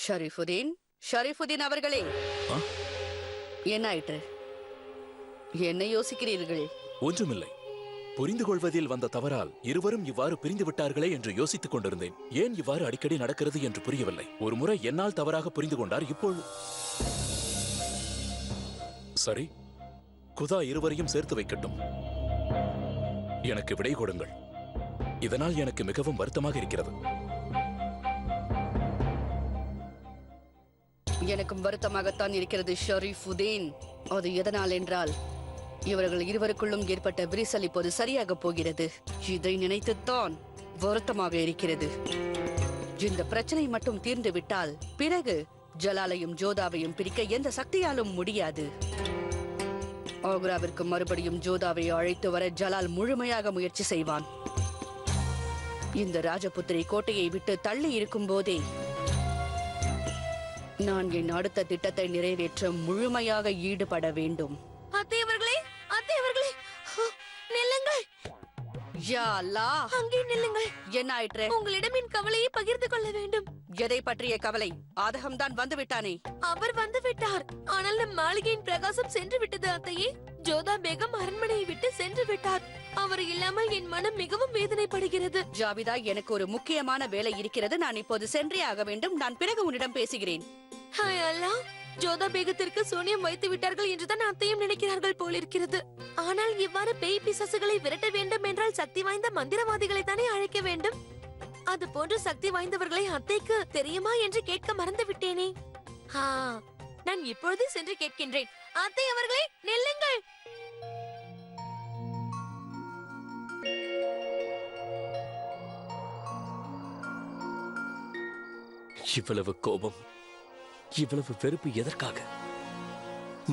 ஷரீஃபுதீன், ஷரீஃபுதீன் அவர்களே, ஆ? என்ன ஆயிற்று? என்ன யோசிக்கிறீர்கள்? ஒன்றுமில்லை. புரிந்து கொள்வதில் வந்த தவறால் இருவரும் இவ்வாறு பிரிந்து விட்டார்களே என்று யோசித்துக் கொண்டிருந்தேன். ஏன் இவ்வாறு அடிக்கடி நடக்கிறது என்று புரியவில்லை. ஒரு முறை என்னால் தவறாக புரிந்து கொண்டார். இப்போது சரி, குதா இருவரையும் சேர்த்து வைக்கட்டும். எனக்கு விடை கொடுங்கள். இதனால் எனக்கு மிகவும் வருத்தமாக இருக்கிறது. எனக்கும் வருத்தமாகத்தான் இருக்கிறது ஷரீஃபுதீன். அது எதனால் என்றால், இவர்கள் இருவருக்குள்ளும் ஏற்பட்ட விரிசல் இப்போது சரியாக போகிறது. இதை நினைத்துத்தான் வருத்தமாக இருக்கிறது. இந்த பிரச்சனை மட்டும் தீர்ந்து விட்டால் பிறகு ஜலாலையும் ஜோதாவையும் பிரிக்க எந்த சக்தியாலும் முடியாது. ஆக்ராவிற்கு மறுபடியும் ஜோதாவை அழைத்து வர ஜலால் முழுமையாக முயற்சி செய்வான். இந்த ராஜபுத்திரி கோட்டையை விட்டு தள்ளி இருக்கும் போதே நான் என் அடுத்த திட்டத்தை நிறைவேற்ற முழுமையாக ஈடுபட வேண்டும். அத்தையவர்களே, அத்தையவர்களே, நில்லுங்கள். யா அல்லாஹ், அங்கே நில்லுங்கள். என்ன ஆயிற்று? உங்களிடம் என் கவலையை பகிர்ந்து கொள்ள வேண்டும். எதை பற்றிய கவலை? ஆதகம்தான் வந்து விட்டானே. அவர் வந்து விட்டார், ஆனால் நம் மாளிகையின் பிரகாசம் சென்று விட்டது அத்தையே. ஜோதா பேகம் அரண்மனையை விட்டு சென்று விட்டார். அவர் இல்லாமல் என் மனம் மிகவும் வேதனைப்படுகிறது. ஜாவிதா, எனக்கு ஒரு முக்கியமான வேலை இருக்கிறது. நான் இப்போது சென்றே ஆக வேண்டும். நான் பிறகு உன்னிடம் பேசுகிறேன். ஹாய் அல்லாஹ், ஜோதா பேகத்திற்கு சூனியம் வைத்து விட்டார்கள் என்றுதான் அத்தையும் நினைக்கிறார்கள் போலிருக்கிறது. ஆனால் இவ்வாறு பேய் பிசாசுகளை விரட்ட வேண்டும் என்றால் சக்தி வாய்ந்த மந்திரவாதிகளை தானே அழைக்க வேண்டும். அது போன்ற சக்தி வாய்ந்தவர்களை அத்தைக்கு தெரியுமா என்று கேட்க மறந்து விட்டேனே. நான் இப்பொழுதே சென்று கேட்கின்றேன். அத்தை அவர்களே, நில்லுங்கள். இவ்வளவு கோபம், இவ்வளவு வெறுப்பு எதற்காக?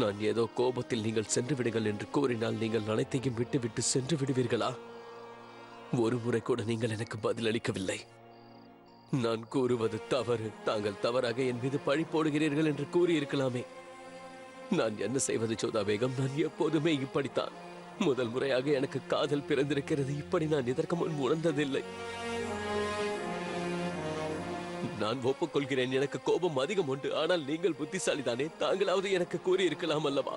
நான் ஏதோ கோபத்தில் நீங்கள் சென்று விடுங்கள் என்று கூறினால் நீங்கள் அனைத்தையும் விட்டு விட்டு சென்று விடுவீர்களா? ஒரு முறை கூட நீங்கள் எனக்கு பதிலளிக்கவில்லை. நான் கூறுவது தவறு, தாங்கள் தவறாக என் மீது பழி போடுகிறீர்கள் என்று கூறியிருக்கலாமே. நான் என்ன செய்வது ஜோதா பேகம்? நான் எப்போதுமே இப்படித்தான். முதல் முறையாக எனக்கு காதல் பிறந்திருக்கிறது. இப்படி நான் இதற்கு முன் உணர்ந்ததில்லை. நான் ஒப்புக்கொள்கிறேன், எனக்கு கோபம் அதிகம் உண்டு. ஆனால் நீங்கள் புத்திசாலிதானே, தாங்களாவது எனக்கு கூறியிருக்கலாம் அல்லவா?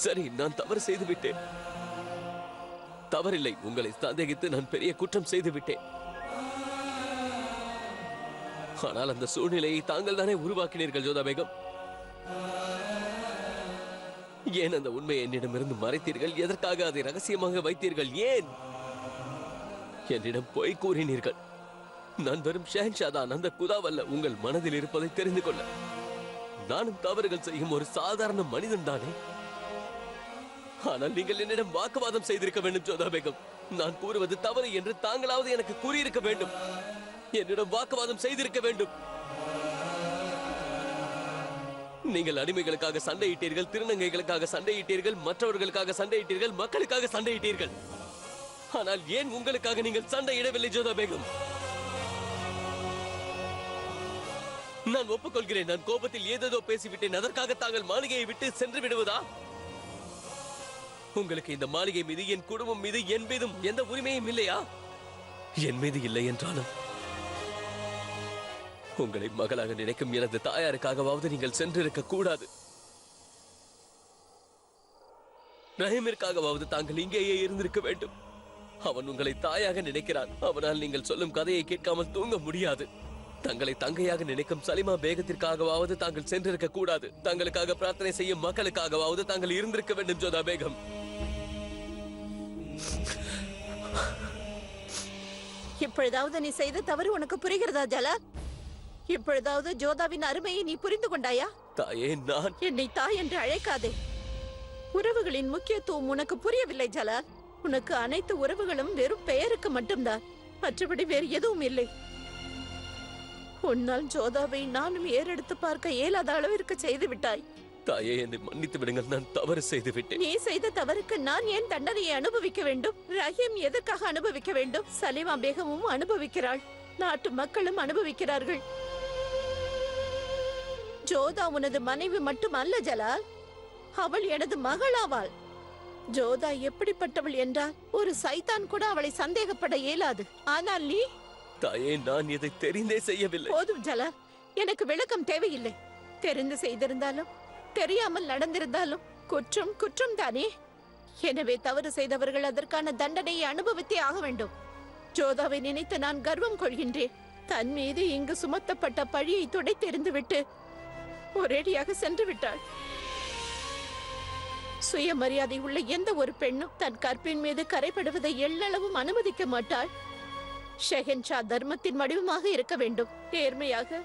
சரி, நான் தவறு செய்து விட்டேன். தவறில்லை, உங்களை சந்தேகித்து நான் பெரிய குற்றம் செய்து விட்டேன். ஆனால் அந்த சூழ்நிலையை தாங்கள் தானே உருவாக்கினீர்கள் ஜோதா பேகம். ஏன் அந்த உண்மையை என்னிடமிருந்து மறைத்தீர்கள்? எதற்காக அதை ரகசியமாக வைத்தீர்கள்? ஏன் என்னிடம் பொய் கூறினீர்கள்? நான் வெறும் ஷஹன்ஷா தான், அந்த குதாவல்ல. உங்கள் மனதில் இருப்பதை தெரிந்து கொள்ள நானும் தவறுகள் செய்யும் ஒரு சாதாரண மனிதன் தானே. ஆனால் நீங்கள் என்னிடம் வாக்குவாதம் செய்திருக்க வேண்டும் ஜோதா பேகம். நான் கூறுவது தவறு என்று தாங்களாவது எனக்கு கூறியிருக்க வேண்டும். என்னிடம் வாக்குவாதம் செய்திருக்க வேண்டும். நீங்கள் அடிமைகளுக்காக சண்டையிட்டீர்கள், திருநங்கைகளுக்காக சண்டையிட்டீர்கள், மற்றவர்களுக்காக சண்டையிட்டீர்கள், மக்களுக்காக சண்டையிட்டீர்கள். ஆனால் ஏன் உங்களுக்காக நீங்கள் சண்டையிடவில்லை ஜோதா பேகம்? நான் ஒப்புக்கொள்கிறேன், நான் கோபத்தில் ஏதேதோ பேசிவிட்டேன். அதற்காக தாங்கள் மாளிகையை விட்டு சென்று விடுவதா? உங்களுக்கு இந்த மாளிகை மீது, என் குடும்பம் மீது, என் மீதும் எந்த உரிமையும் இல்லையா? என் மீது இல்லை என்றாலும் உங்களை மகளாக நினைக்கும் எனது தாயாருக்காகவாவது நீங்கள் சென்றிருக்க கூடாது. ரஹீமிற்காகவாவது தாங்கள் இங்கேயே இருந்திருக்க வேண்டும். அவன் உங்களை தாயாக நினைக்கிறான். அவனால் நீங்கள் சொல்லும் கதையை கேட்காமல் தூங்க முடியாது. தங்களை தங்கையாக நினைக்கும் சலிமா பேகத்திற்காகவாவது தாங்கள் சென்றிருக்க கூடாது. தங்களுக்காக பிரார்த்தனை செய்யும் மக்களுக்காகவாவது தாங்கள் இருந்திருக்க வேண்டும் ஜோதா பேகம். இப்பொழுதாவது நீ செய்த தவறு உனக்கு புரிகிறதா ஜலால்? இப்பொழுதாவது ஜோதாவின் அருமையை நீ புரிந்து கொண்டாயா? தாயே, நான் என்னை தாய் என்று அழைக்காதே. உறவுகளின் முக்கியத்துவம் உனக்கு புரியவில்லை ஜலால். உனக்கு அனைத்து உறவுகளும் வெறும் பெயருக்கு மட்டும்தான், மற்றபடி வேறு எதுவும் இல்லை. உன்னால் ஜோதாவை நானும் ஏறெடுத்து பார்க்க இயலாத அளவிற்கு செய்து விட்டாய். தாயே, என்னை மன்னித்து விடுங்கள். நான் தவறு செய்து விட்டேன். நீ செய்த தவறுக்கு நான் ஏன் தண்டனையை அனுபவிக்க வேண்டும்? ரஹீம் எதற்காக அனுபவிக்க வேண்டும்? சலீமா பேகமும் அனுபவிக்கிறாள், நாட்டு மக்களும் அனுபவிக்கிறார்கள். ஜோதா உனது மனைவி மட்டும் அல்ல ஜலால், அவள் எனது மகளாவாள். ஜோதா எப்படிப்பட்டவள் என்றால் ஒரு சைத்தான் கூட அவளை சந்தேகப்பட இயலாது. ஆனால் நீ தாயே, நான் இதை தெரிந்தே செய்யவில்லை. போதும் ஜலா, எனக்கு விளக்கம் தேவையில்லை. தெரிந்து செய்திருந்தாலும் தெரியாமல் நடந்திருந்தாலும் குற்றம் குற்றம் தானே. எனவே தவறு செய்தவர்கள் அதற்கான தண்டனையை அனுபவித்தே ஆக வேண்டும். ஜோதாவை நினைத்து நான் கர்வம் கொள்கின்றேன். தன் மீது இங்கு சுமத்தப்பட்ட பழியை துடைத்தெறிந்து விட்டு ஒரேடியாக சென்று விட்டாள். சுயமரியாதை உள்ள எந்த ஒரு பெண்ணும் தன் கற்பின் மீது கரைப்படுவதை எள்ளளவும் அனுமதிக்க மாட்டாள். ஷெஹன்ஷா தர்மத்தின் வடிவமாக இருக்க வேண்டும், நேர்மையாக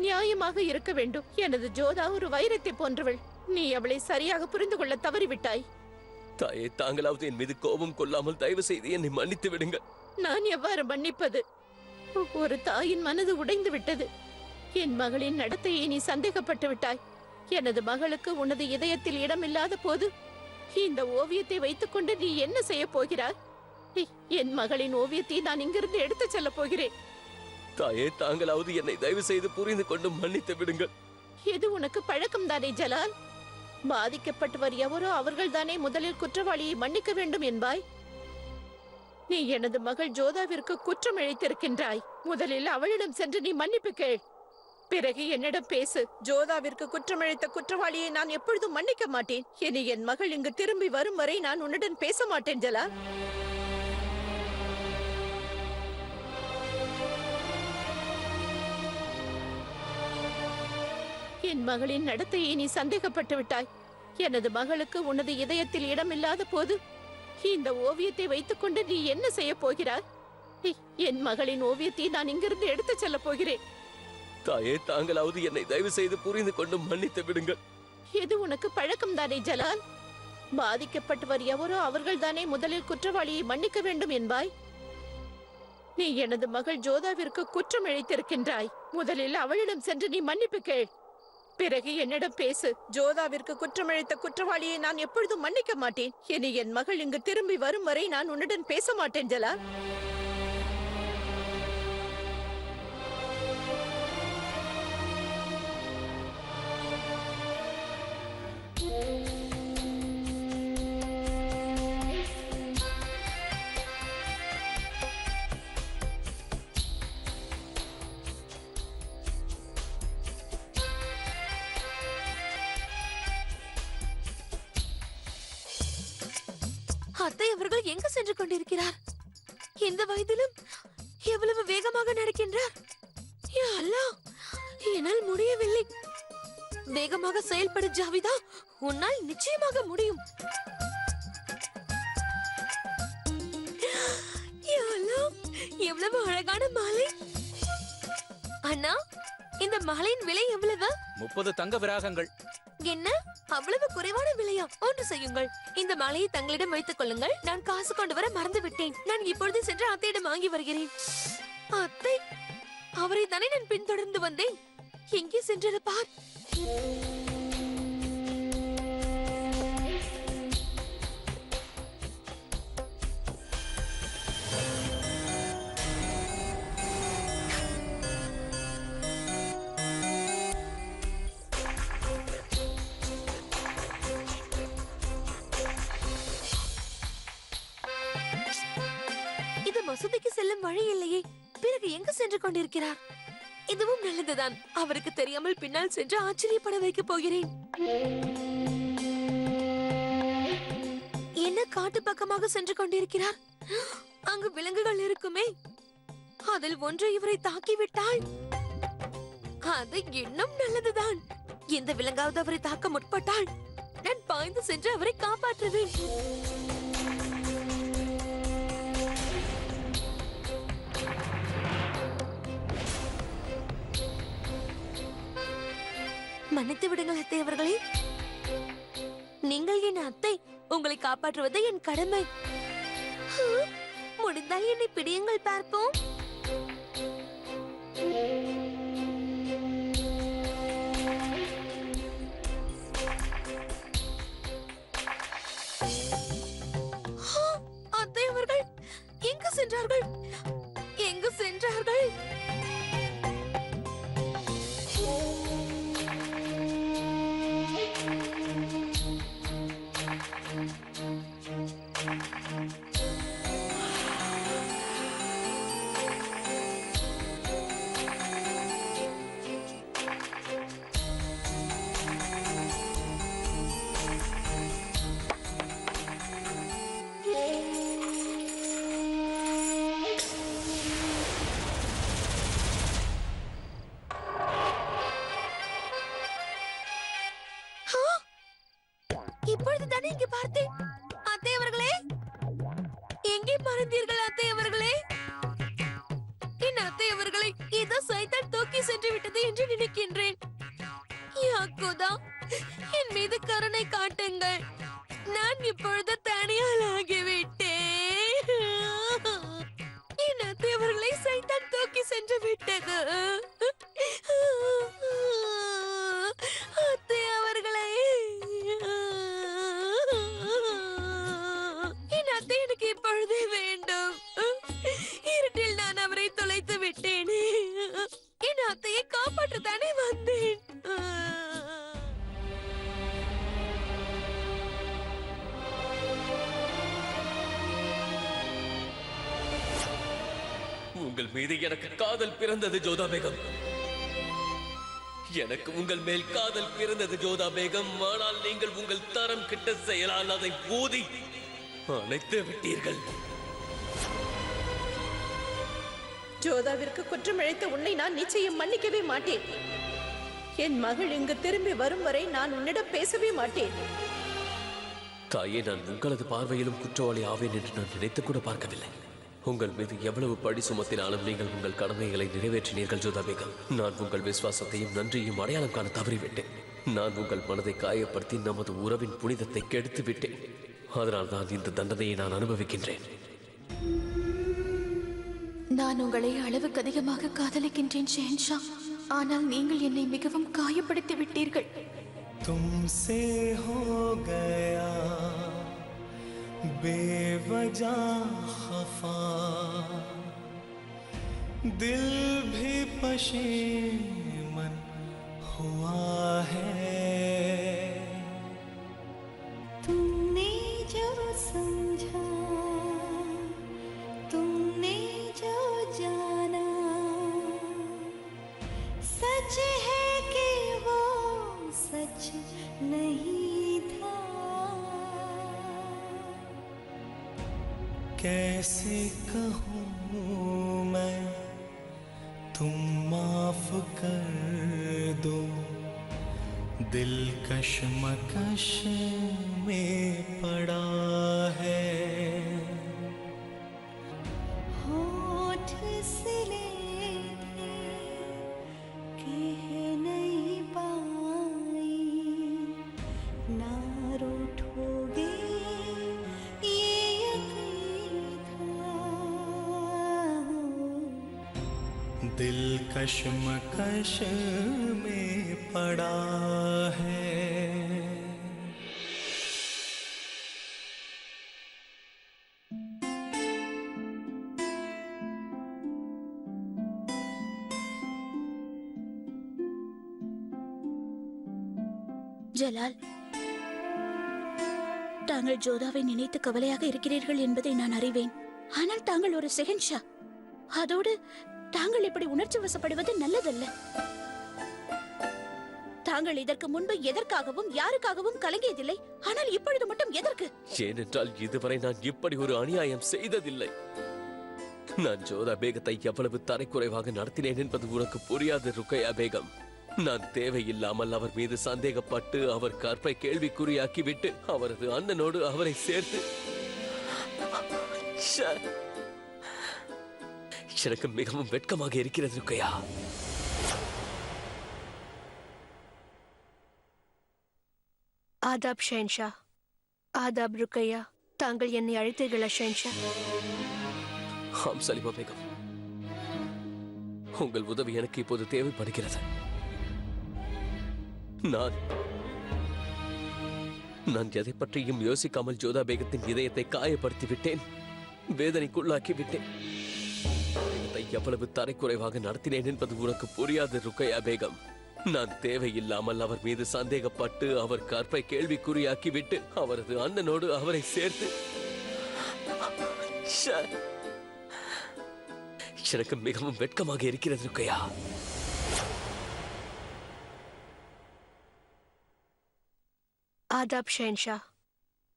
நியாயமாக இருக்க வேண்டும். எனது ஜோதா ஒரு வைரத்தை போன்றவள். நீ அவளை சரியாக புரிந்து கொள்ள தவறிவிட்டாய். தாயே, தாங்களாவது என் மீது கோபம் கொள்ளாமல் தயவு செய்து என்னை மன்னித்து விடுங்கள். நான் எவ்வாறு மன்னிப்பது? ஒரு தாயின் மனது உடைந்து விட்டது. என் மகளின் நடத்தையை நீ சந்தேகப்பட்டு விட்டாய். எனது மகளுக்கு உனது இதயத்தில் இடமில்லாத போது இந்த ஓவியத்தை வைத்துக் கொண்டு நீ என்ன செய்ய போகிறாய்? என் மகளின் ஓவியத்தை நான் இங்கிருந்து எடுத்துச் செல்ல போகிறேன். தாயே, தாங்களாவது என்னை தயவு செய்து புரிந்து கொண்டு மன்னித்து விடுங்கள். எது உனக்கு பழக்கம் தானே ஜலால்? பாதிக்கப்பட்டவர் எவரோ அவர்கள் தானே முதலில் குற்றவாளியை மன்னிக்க வேண்டும் என்பாய். நீ எனது மகள் ஜோதாவிற்கு குற்றம் இழைத்திருக்கின்றாய். முதலில் அவளிடம் சென்று நீ மன்னிப்பு கேள், பிறகு என்னிடம் பேசு. ஜோதாவிற்கு குற்றமிழைத்த குற்றவாளியை நான் எப்பொழுதும் மன்னிக்க மாட்டேன். இனி என் மகள் இங்கு திரும்பி வரும் வரை நான் உன்னுடன் பேச மாட்டேன் ஜலால். என் மகளின் நடத்தையை நீ சந்தேகப்பட்டு விட்டாய். எனது மகளுக்கு உனது இதயத்தில் இடமில்லாத போது இந்த ஓவியத்தை வைத்துக் கொண்டு நீ என்ன செய்ய போகிறாய்? என் மகளின் ஓவியத்தை நான் இங்கிருந்து எடுத்துச் செல்ல போகிறேன். தாயே, தாங்களாவது என்னை தயவு செய்து புரிந்து கொண்டு மன்னித்து விடுங்கள். எது உனக்கு பழக்கம் தானே ஜலால்? பாதிக்கப்பட்டவர் எவரோ அவர்கள் தானே முதலில் குற்றவாளியை மன்னிக்க வேண்டும் என்பாய். நீ எனது மகள் ஜோதாவிற்கு குற்றம் இழைத்திருக்கின்றாய். முதலில் அவளிடம் சென்று நீ மன்னிப்பு கேள், பிறகு என்னிடம் பேசு. ஜோதாவிற்கு குற்றமிழைத்த குற்றவாளியை நான் எப்பொழுதும் மன்னிக்க மாட்டேன். இனி என் மகள் இங்கு திரும்பி வரும் வரை நான் உன்னுடன் பேச மாட்டேன் ஜலால். அத்தை அவர்கள் எங்க சென்று கொண்டிருக்கிறார்? இந்த வயதிலும் எவ்வளவு வேகமாக நடக்கின்றார்! யா அல்லாஹ், என்னால் முடியவில்லை. வேகமாக செயல்படு ஜாவிதா, உன்னால் நிச்சயமாக முடியும். யா அல்லாஹ், எவ்வளவு அழகான மாலை! அண்ணா, இந்த மாலையின் விலை எவ்வளவு? 30 தங்க விராகங்கள். என்ன, அவ்வளவு குறைவான விலையா? ஒன்று செய்யுங்கள், இந்த மாலையை தங்களிடம் வைத்துக் கொள்ளுங்கள். நான் காசு கொண்டு வர மறந்து விட்டேன். நான் இப்பொழுது சென்று அத்தையிடம் வாங்கி வருகிறேன். அத்தை, அவரை தானே நான் பின்தொடர்ந்து வந்தேன். எங்கே சென்றிருப்பார்? மசூதிக்கு செல்லும் வழி இல்லையே, பிறகு எங்கு சென்று கொண்டிருக்கிறார்? இதுவும் நல்லதுதான். அவருக்கு தெரியாமல் பின்னால் சென்று ஆச்சரியப்பட வைக்க போகிறேன். என்ன காட்டு பக்கமாக சென்று கொண்டிருக்கிறார்? அங்கு விலங்குகள் இருக்குமே, அதில் ஒன்று இவரை தாக்கிவிட்டால் அது இன்னும் நல்லதுதான். எந்த விலங்காவது அவரை தாக்க முற்பட்டால் நான் பாய்ந்து சென்று அவரை காப்பாற்றுவேன். மன்னித்து விடுங்கள் அத்தை அவர்களே. நீங்கள் என் அத்தை, உங்களை காப்பாற்றுவது என் கடமை. முடிந்தால் என்னை பிடியுங்கள், பார்ப்போம். அத்தை அவர்கள் எங்கு சென்றார்கள்? எங்கு சென்றார்கள்? மறந்தீர்கள் அத்தை அவர்களே? என் அத்தை அவர்களை ஏதோ சைத்தான் தூக்கி சென்று விட்டது என்று நினைக்கின்றேன். யாக்கோதா, என் மீது கருணை காட்டுங்கள். நான் இப்பொழுது தனியால் ஆகிவிட்டேன். என் அத்தை அவர்களை சைத்தான் தூக்கி சென்று விட்டது. அத்தை அவர்களே, என் அத்தை எனக்கு இப்பொழுதே வேண்டும். இருட்டில் நான் அவரை தொலைத்து விட்டேன். என் அத்தையை காப்பாற்றத்தானே வந்தேன். உங்கள் மீது எனக்கு காதல் பிறந்தது ஜோதா பேகம். எனக்கு உங்கள் மேல் காதல் பிறந்தது ஜோதா பேகம். ஆனால் நீங்கள் உங்கள் தரம் கிட்ட செயலால் அதை ஊதி அணைத்து விட்டீர்கள். ஜோதாவிற்கு குற்றமிழைத்த உன்னை நான் நிச்சயம் மன்னிக்கவே மாட்டேன். என் மகள் இங்கு திரும்பி வரும் வரை நான் உன்னிடம் பேசவே மாட்டேன். தாயே, நான் உங்களது பார்வையிலும் குற்றவாளி ஆவேன் என்று நான் நினைத்து கூட பார்க்கவில்லை. உங்கள் மீது எவ்வளவு பழி சுமத்தினாலும் நீங்கள் உங்கள் கடமைகளை நிறைவேற்றினீர்கள் ஜோதா பேகம். நான் உங்கள் விசுவாசத்தையும் நன்றியும் அடையாளம் காண தவறிவிட்டேன். நான் உங்கள் மனதை காயப்படுத்தி நமது உறவின் புனிதத்தை கெடுத்து விட்டேன். அதனால் தான் இந்த தண்டனையை நான் அனுபவிக்கின்றேன். நான் உங்களை அளவுக்கு அதிகமாக காதலிக்கின்றேன் ஷெஹன்ஷா. ஆனால் நீங்கள் என்னை மிகவும் காயப்படுத்தி விட்டீர்கள். तुमसे हो गया बेवजह खफा, दिल भी पशेमन हुआ है. तुमने जो समझा, तुमने जो जाना, सच है कि वो सच नहीं था. कैसे कहूँ मैं तुम माफ कर दो, दिल कशमकश में पड़ा है. होठ सिले थे कह नहीं पाई, ना रूठोगे ये यकीन था. दिल कशमकश में पड़ा है. ஜலால், தாங்கள் ஜோதாவை நினைத்து கவலையாக இருக்கிறீர்கள் என்பதை நான் அறிவேன். ஆனால் தாங்கள் ஒரு ஷெஹன்ஷா. அதோடு தாங்கள் இப்படி உணர்ச்சி வசப்படுவது நல்லதல்ல. தாங்கள் இதற்கு முன்பு எதற்காகவும் யாருக்காகவும் கலங்கியதில்லை. ஆனால் இப்பொழுது மட்டும் எதற்கு? ஏனென்றால் இதுவரை நான் இப்படி ஒரு அநியாயம் செய்ததில்லை. நான் ஜோதா பேகத்தை எவ்வளவு தரைக்குறைவாக நடத்தினேன் என்பது உனக்கு புரியாது ருக்கையா பேகம். நான் தேவையில்லாமல் அவர் மீது சந்தேகப்பட்டு அவர் கற்பை கேள்விக்குறியாக்கிவிட்டு அவரது அண்ணனோடு அவரை சேர்த்து எனக்கு மிகவும் வெட்கமாக இருக்கிறது ருக்கையா. ஆதாப் ஷெஹன்ஷா. ஆதாப் ருக்கையா. தாங்கள் என்னை அழைத்தீர்களா ஷெஹன்ஷா? ஆம் சலிமா பேகம், உங்கள் உதவி எனக்கு இப்போது தேவைப்படுகிறது. நான் எதை பற்றியும் யோசிக்காமல் ஜோதா பேகத்தின் இதயத்தை காயப்படுத்தி விட்டேன், வேதனைக்குள்ளாக்கி விட்டேன். எவ்வளவு தரைக்குறைவாக நடத்தினேன் என்பது உனக்கு புரியாது ருக்கையா பேகம். நான் தேவையில்லாமல் அவர் மீது சந்தேகப்பட்டு அவர் கற்பை கேள்விக்குறியாக்கிவிட்டு அவரது அண்ணனோடு அவரை சேர்த்து எனக்கு மிகவும் வெட்கமாக இருக்கிறது ருக்கையா. ஆதாப் ஷெஹன்ஷா.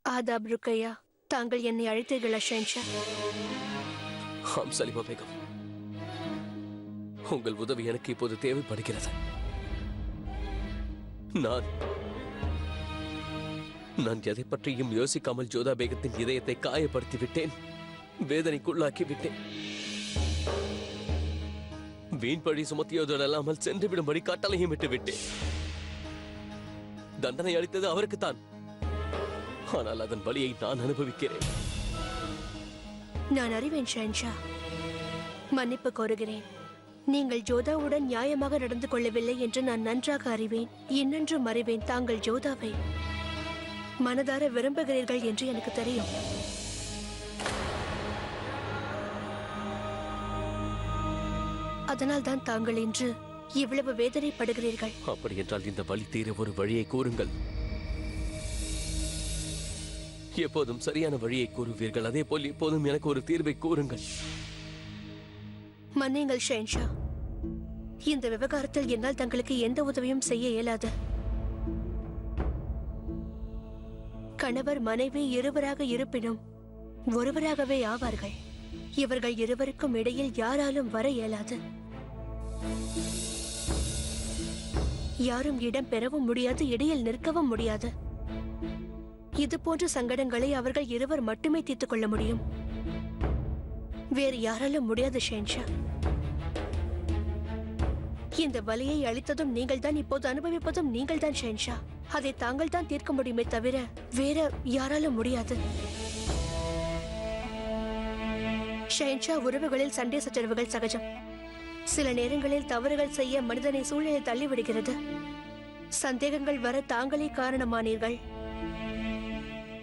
ஆதாப் ருக்கையா. தாங்கள் என்னை அழைத்தீர்களா ஷெஹன்ஷா? ஆம் சலிமா பேகம், உங்கள் உதவி எனக்கு இப்போது தேவைப்படுகிறது. நான் எதை பற்றியும் யோசிக்காமல் ஜோதா பேகத்தின் இதயத்தை காயப்படுத்தி விட்டேன், வேதனைக்குள்ளாக்கி விட்டேன். வீண் பழி சுமத்தியதோடு அல்லாமல் சென்று விடும்படி கட்டளையும் விட்டு விட்டேன். தண்டனை அளித்தது அவருக்குத்தான். ஆனால் அதன் பலியை நான் அனுபவிக்கிறேன். நான் அறிவேன் ஷெஹன்ஷா. மன்னிப்பு கோருகிறேன். நீங்கள் ஜோதாவுடன் நியாயமாக நடந்து கொள்ளவில்லை என்று நான் நன்றாக அறிவேன். இன்னென்றும் அறிவேன் தாங்கள் ஜோதாவை மனதார விரும்புகிறீர்கள் என்று எனக்கு தெரியும். அதனால் தான் தாங்கள் இன்று இவ்வளவு வேதனைப்படுகிறீர்கள். அப்படி என்றால் இந்த வழி தீர ஒரு வழியை கூறுங்கள். எப்போதும் சரியான வழியை கூறுவீர்கள். அதே போல் எப்போதும் எனக்கு ஒரு தீர்வை கூறுங்கள். மன்னியுங்கள் ஷெஹன்ஷா. இந்த விவகாரத்தில் என்னால் தங்களுக்கு எந்த உதவியும் செய்ய இயலாது. கணவர் மனைவி இருவராக இருப்பினும் ஒருவராகவே ஆவார்கள். இவர்கள் இருவருக்கும் இடையில் யாராலும் வர இயலாது. யாரும் இடம் பெறவும் முடியாது, இடையில் நிற்கவும் முடியாது. இது போன்ற சங்கடங்களை அவர்கள் இருவர் மட்டுமே தீர்த்துக் கொள்ள முடியும். வேறு யாராலும் முடியாது ஷெஹன்ஷா. இந்த வலியை அளித்ததும் நீங்கள் தான், இப்போது அனுபவிப்பதும் நீங்கள் தான் ஷெஹன்ஷா. அதை தாங்கள் தான் தீர்க்க முடியுமே தவிர வேற யாராலும் முடியாது. ஷெஹன்ஷா, உறவுகளில் சண்டை சச்சரவுகள் சகஜம். சில நேரங்களில் தவறுகள் செய்ய மனிதனை சூழ்நிலை தள்ளிவிடுகிறது. சந்தேகங்கள் வர தாங்களே காரணமானீர்கள்.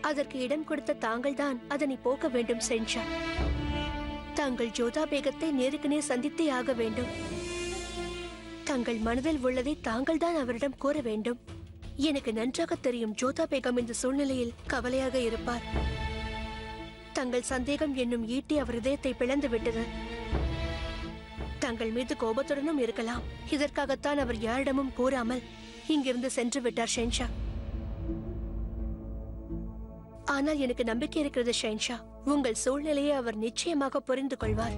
அதற்கு இடம் கொடுத்த தாங்கள் தான் அதனை போக்க வேண்டும் ஷெஹன்ஷா. தாங்கள் ஜோதா பேகத்தை நேருக்கு நேர் சந்தித்தே ஆக வேண்டும். தங்கள் மனதில் உள்ளதை தாங்கள் தான் அவரிடம் கூற வேண்டும். எனக்கு நன்றாக தெரியும் ஜோதா பேகம் இந்த சூழ்நிலையில் கவலையாக இருப்பார். தங்கள் சந்தேகம் என்னும் ஈட்டி அவர் இதயத்தை பிளந்து விட்டது. தங்கள் மீது கோபத்துடனும் இருக்கலாம். இதற்காகத்தான் அவர் யாரிடமும் கூறாமல் இங்கிருந்து சென்று விட்டார் ஷெஹன்ஷா. ஆனால் எனக்கு நம்பிக்கை இருக்கிறது ஷெஹன்ஷா. உங்கள் சூழ்நிலையை அவர் நிச்சயமாக புரிந்து கொள்வார்.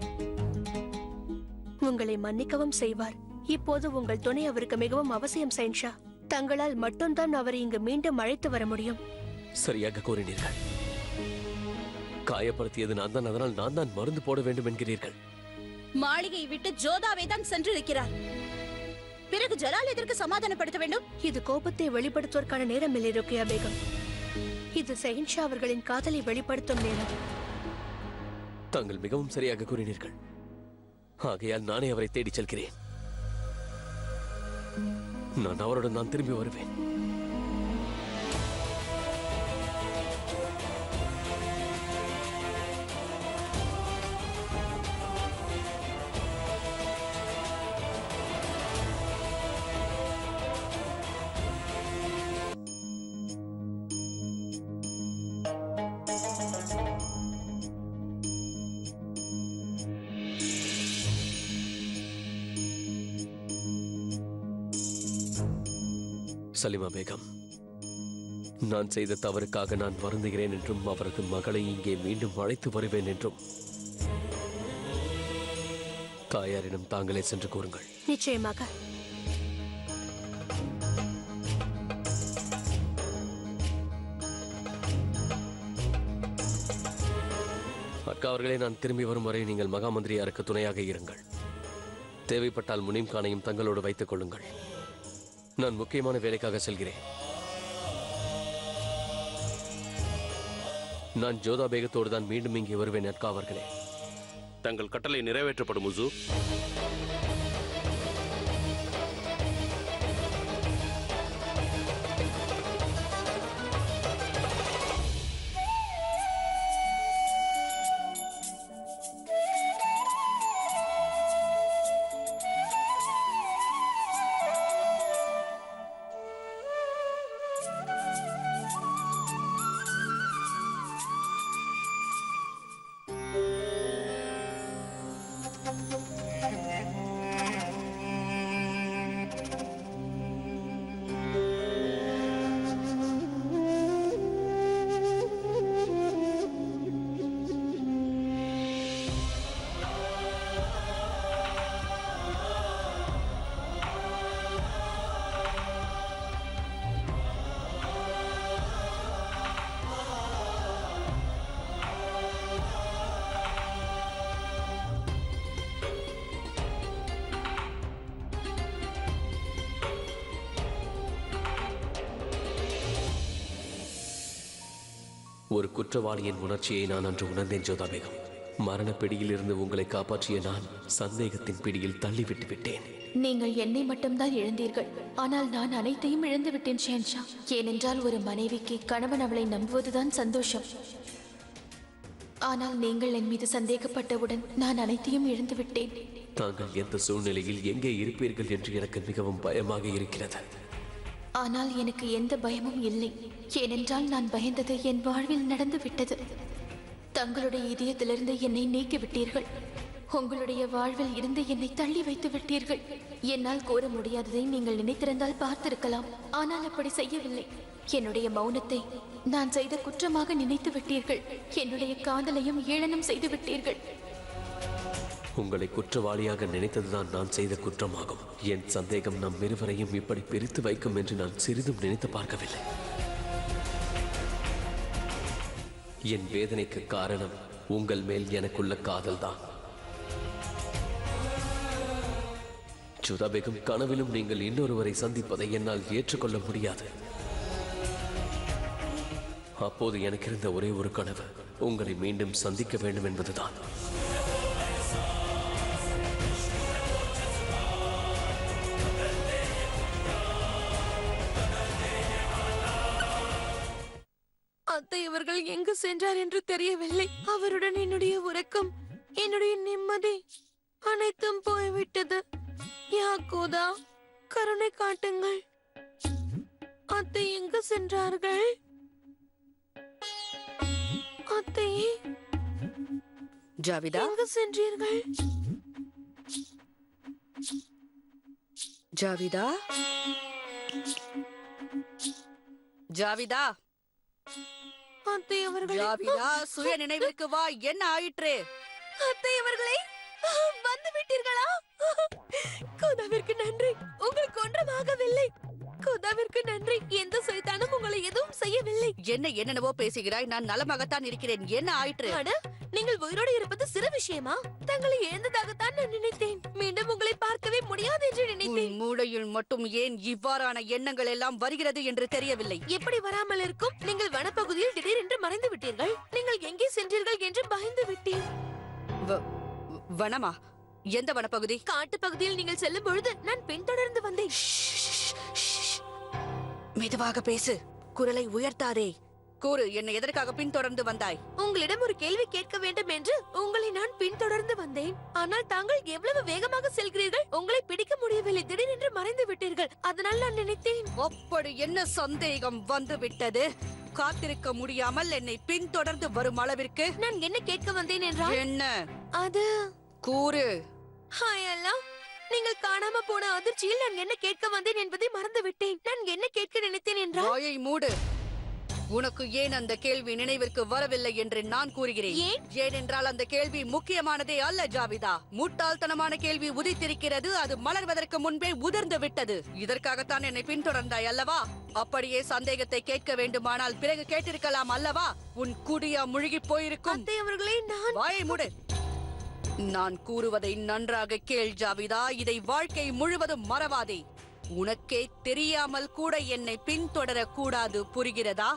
உங்களை மன்னிக்கவும் செய்வார். இப்போது உங்கள் துணை அவருக்கு மிகவும் அவசியம் ஷெஹன்ஷா. தங்களால் மட்டும்தான் அவரை இங்கு மீண்டும் அழைத்து வர முடியும். சரியாக கூறினீர்கள். காயப்படுத்தியது நான் தான், அதனால் நான் தான் மருந்து போட வேண்டும் என்கிறீர்கள். மாளிகையை விட்டு ஜோதாவை தான் சென்றிருக்கிறார். பிறகு ஜலால் எதற்கு சமாதானப்படுத்த வேண்டும்? இது கோபத்தை வெளிப்படுத்துவதற்கான நேரம் இல்லை ருக்கியா பேகம். இது ஷெஹன்ஷா அவர்களின் காதலை வெளிப்படுத்தும் நேரம். தாங்கள் மிகவும் சரியாக கூறினீர்கள். ஆகையால் நானே அவரை தேடிச் செல்கிறேன். நான் அவருடன் நான் திரும்பி வருவேன். சலிமா பேகம், நான் செய்த தவறுக்காக நான் வருந்துகிறேன் என்றும் அவரது மகளை இங்கே மீண்டும் அழைத்து வருவேன் என்றும் தாயாரிடம் தாங்களே சென்று கூறுங்கள். நிச்சயமாக. அக்கா அவர்களே, நான் திரும்பி வரும் வரை நீங்கள் மகா மந்திரியாருக்கு துணையாக இருங்கள். தேவைப்பட்டால் முனீம் கானையும் தங்களோடு வைத்துக் கொள்ளுங்கள். நான் முக்கியமான வேலைக்காக செல்கிறேன். நான் ஜோதா பேகத்தோடு தான் மீண்டும் இங்கே வருவேன் அக்கா அவர்களே. தங்கள் கட்டளை நிறைவேற்றப்படும் முசு. ஒரு குற்றவாளியின் உணர்ச்சியை நான் அன்று உணர்ந்தேன் ஜோதா பேகம். மரண பிடியிலிருந்து உங்களை காப்பாற்றிய நான் சந்தேகத்தின் பிடியில் தள்ளிவிட்டு விட்டேன். நீங்கள் என்னை மட்டும்தான் இழந்தீர்கள், ஆனால் நான் அனைத்தையும் இழந்து விட்டேன் ஷேன்ஷா. ஏனென்றால் ஒரு மனைவிக்கு கணவன் அவளை நம்புவதுதான் சந்தோஷம். ஆனால் நீங்கள் என் மீது சந்தேகப்பட்டவுடன் நான் அனைத்தையும் இழந்து விட்டேன். தாங்கள் எந்த சூழ்நிலையில் எங்கே இருப்பீர்கள் என்று எனக்கு மிகவும் பயமாக இருக்கிறது. ஆனால் எனக்கு எந்த பயமும் இல்லை. ஏனென்றால் நான் பயந்தது என் வாழ்வில் நடந்து விட்டது. தங்களுடைய இதயத்திலிருந்து என்னை நீக்கி விட்டீர்கள். உங்களுடைய வாழ்வில் இருந்து என்னை தள்ளி வைத்து விட்டீர்கள். என்னால் கூற முடியாததை நீங்கள் நினைத்திருந்தால் பார்த்திருக்கலாம். ஆனால் அப்படி செய்யவில்லை. என்னுடைய மௌனத்தை நான் செய்த குற்றமாக நினைத்து விட்டீர்கள். என்னுடைய காதலையும் ஏளனம் செய்து விட்டீர்கள். உங்களை குற்றவாளியாக நினைத்ததுதான் நான் செய்த குற்றமாகும். என் சந்தேகம் நம் இருவரையும் இப்படி பிரித்து வைக்கும் என்று நான் சிறிதும் நினைத்து பார்க்கவில்லை. என் வேதனைக்கு காரணம் உங்கள் மேல் எனக்குள்ள காதல்தான். ஜோதா பேகம், கனவிலும் நீங்கள் இன்னொருவரை சந்திப்பதை என்னால் ஏற்றுக்கொள்ள முடியாது. அப்போது எனக்கு இருந்த ஒரே ஒரு கனவு உங்களை மீண்டும் சந்திக்க வேண்டும் என்பதுதான். அத்தை அவர்கள் எங்கு சென்றார் என்று தெரியவில்லை. அவருடன் என்னுடைய உறக்கம், என்னுடைய நிம்மதி அனைத்தும் போய்விட்டது. யாகோதா, கருணை காட்டுங்கள். அத்தை எங்கு சென்றார்கள்? அத்தையே, ஜாவிதா, எங்கு சென்றீர்கள்? ஜாவிதா, ஜாவிதா, அத்தை அவர்களே, ஜாவிதா, சுய நினைவிற்கு வா. என்ன ஆயிற்று? அத்தை அவர்களே, வந்து விட்டீர்களா? கோதாவிற்கு நன்றி, உங்களுக்கு ஒன்றும் ஆகவில்லை. கோதாவிற்கு நன்றி. எந்த சைத்தானும் உங்களை எதுவும் செய்யவில்லை. என்னவோ பேசுகிறாய். நான் நலமாகத்தான் இருக்கிறேன். என்ன ஆயிற்று? அட, நீங்கள் உயிரோடு இருப்பது சிறு விஷயமா? தங்களை இழந்ததாகத்தான் நான் நினைத்தேன். மீண்டும் உங்களை பார்க்கவே முடியாது என்று நினைத்தேன். உன் மூளையில் மட்டும் ஏன் இவ்வாறான எண்ணங்கள் எல்லாம் வருகிறது என்று தெரியவில்லை. எப்படி வராமல் இருக்கும்? நீங்கள் வனப்பகுதியில் திடீரென்று மறைந்து விட்டீர்கள். நீங்கள் எங்கே சென்றீர்கள் என்று பயந்து விட்டேன். வனமா? எந்த வனப்பகுதி? காட்டு பகுதியில் நீங்கள் செல்லும் பொழுது நான் பின்தொடர்ந்து வந்தேன். மெதுவாக பேசு, குரலை உயர்த்தாதே. கூறு, என்னை எதற்காக பின்தொடர்ந்து வந்தாய்? உங்களிடம் ஒரு கேள்வி கேட்க வேண்டும் என்று உங்களை நான் பின்தொடர்ந்து வந்தேன். ஆனால் தாங்கள் எவ்வளவு வேகமாக செல்கிறீர்கள், உங்களை பிடிக்க முடியவில்லை. திடீரென்று மறைந்து விட்டீர்கள். அதனால் நான் நினைத்தேன். அப்படி என்ன சந்தேகம் வந்து விட்டது? காத்திருக்க முடியாமல் என்னை பின்தொடர்ந்து வரும் அளவிற்கு நான் என்ன கேட்க வந்தேன் என்றால், என்ன? அது கூறு. ஹாய் அல்லா, நீங்கள் காணாம போன அதிர்ச்சியில் நான் என்ன கேட்க வந்தேன் என்பதை மறந்து விட்டேன். நான் என்ன கேட்க நினைத்தேன் என்றால், வாயை மூடு. உனக்கு ஏன் அந்த கேள்வி நினைவிற்கு வரவில்லை என்று நான் கூறுகிறேன். ஏனென்றால் அந்த கேள்வி முக்கியமானதே அல்ல ஜாவிதா. முட்டாள்தனமான கேள்வி உதித்திருக்கிறது. அது மலர்வதற்கு முன்பே உதிர்ந்து விட்டது. இதற்காகத்தான் என்னை பின்தொடர்ந்தாய் அல்லவா? அப்படியே சந்தேகத்தை கேட்க வேண்டுமானால் பிறகு கேட்டிருக்கலாம் அல்லவா? உன் குடியா முழுகி போயிருக்கும். அத்தை அவர்களே, நான் வாயை மூடு. நான் கூறுவதை நன்றாக கேள் ஜாவிதா. இதை வாழ்க்கை முழுவதும் மறவாதே. உனக்கே தெரியாமல் கூட என்னை பின்தொடர கூடாது, புரிகிறதா?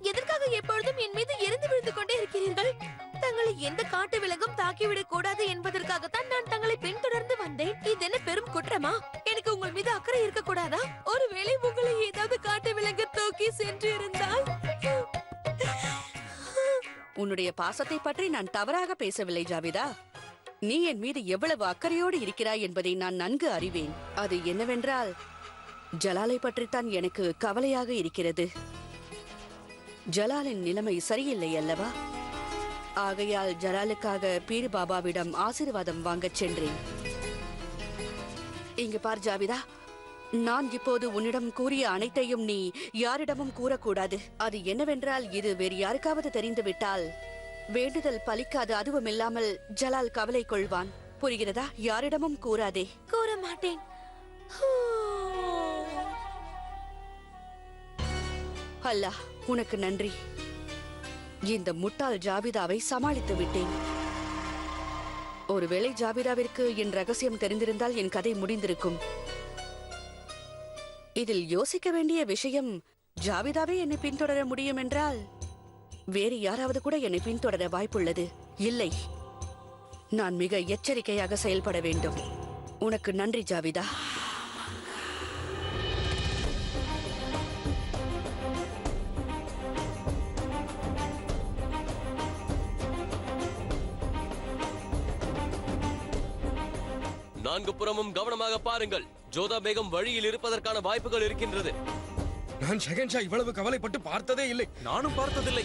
எதற்காக எப்பொழுதும் என் மீது எரிந்து விழுந்து கொண்டே இருக்கிறீர்கள்? தங்களை எந்த காட்டு விலங்கும் தாக்கிவிடக் கூடாது என்பதற்காகத்தான் நான் தங்களை பின்தொடர்ந்து வந்தேன். இது என்ன பெரும் குற்றமா? எனக்கு உங்கள் மீது அக்கறை இருக்க கூடாதா? ஒருவேளை உங்களை ஏதாவது காட்டு விலங்கு தூக்கி சென்று இருந்தால்? உன்னுடைய பாசத்தை பற்றி நான் தவறாக பேசவில்லை ஜாவிதா. நீ என் மீது எவ்வளவு அக்கறையோடு இருக்கிறாய் என்பதை நான் நன்கு அறிவேன். அது என்னவென்றால், ஜலாலை பற்றித்தான் எனக்கு கவலையாக இருக்கிறது. ஜலாலின் நிலைமை சரியில்லை அல்லவா? ஆகையால் ஜலாலுக்காக பீர் பாபாவிடம் ஆசீர்வாதம் வாங்கச் சென்றேன். இங்கு பார் ஜாவிதா, நான் இப்போது உன்னிடம் கூறிய அனைத்தையும் நீ யாரிடமும் கூறக்கூடாது. அது என்னவென்றால், இது வேறு யாருக்காவது தெரிந்துவிட்டால் வேண்டுதல் பலிக்காது. அதுவும் இல்லாமல் ஜலால் கவலை கொள்வான், புரிகிறதா? யாரிடமும் கூறாதே. கூற மாட்டேன். அல்லாஹ் உனக்கு நன்றி. இந்த முட்டாள் ஜாபிதாவை சமாளித்து விட்டேன். ஒருவேளை ஜாபிதாவிற்கு என் ரகசியம் தெரிந்திருந்தால் என் கதை முடிந்திருக்கும். இதில் யோசிக்க வேண்டிய விஷயம், ஜாபிதாவே என்னை பின்தொடர முடியும் என்றால் வேறு யாராவது கூட என்னை பின்தொடர வாய்ப்புள்ளது. இல்லை, நான் மிக எச்சரிக்கையாக செயல்பட வேண்டும். உனக்கு நன்றி ஜாவிதா. நான்கு புறமும் கவனமாக பாருங்கள். ஜோதா பேகம் வழியில் இருப்பதற்கான வாய்ப்புகள் இருக்கின்றது. நான் ஷெகன்ஷா இவ்வளவு கவலைப்பட்டு பார்த்ததே இல்லை. நானும் பார்த்ததில்லை.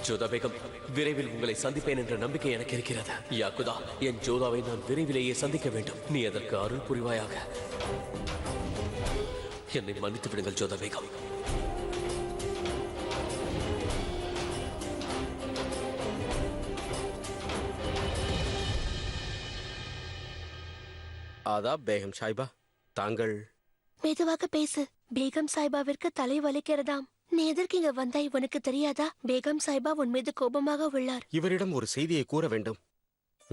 ஜோதா பேகம், விரைவில் உங்களை சந்திப்பேன் என்ற நம்பிக்கை எனக்கு இருக்கிறது. யாக்குதா, என் ஜோதாவை நான் விரைவிலேயே சந்திக்க வேண்டும். நீ அதற்கு அருள் புரிவாயாக. என்னை மன்னித்து விடுங்கள் ஜோதா பேகம். ஆதாப் பேகம் சாய்பா, தாங்கள் மெதுவாக பேசு. பேகம் சாய்பாவிற்கு தலை வலிக்கிறதாம். நீ எதற்கு இங்க வந்தாய் உனக்கு தெரியாதா? பேகம் சாய்பா உன் மீது கோபமாக உள்ளார். இவரிடம் ஒரு செய்தியை கூற வேண்டும்.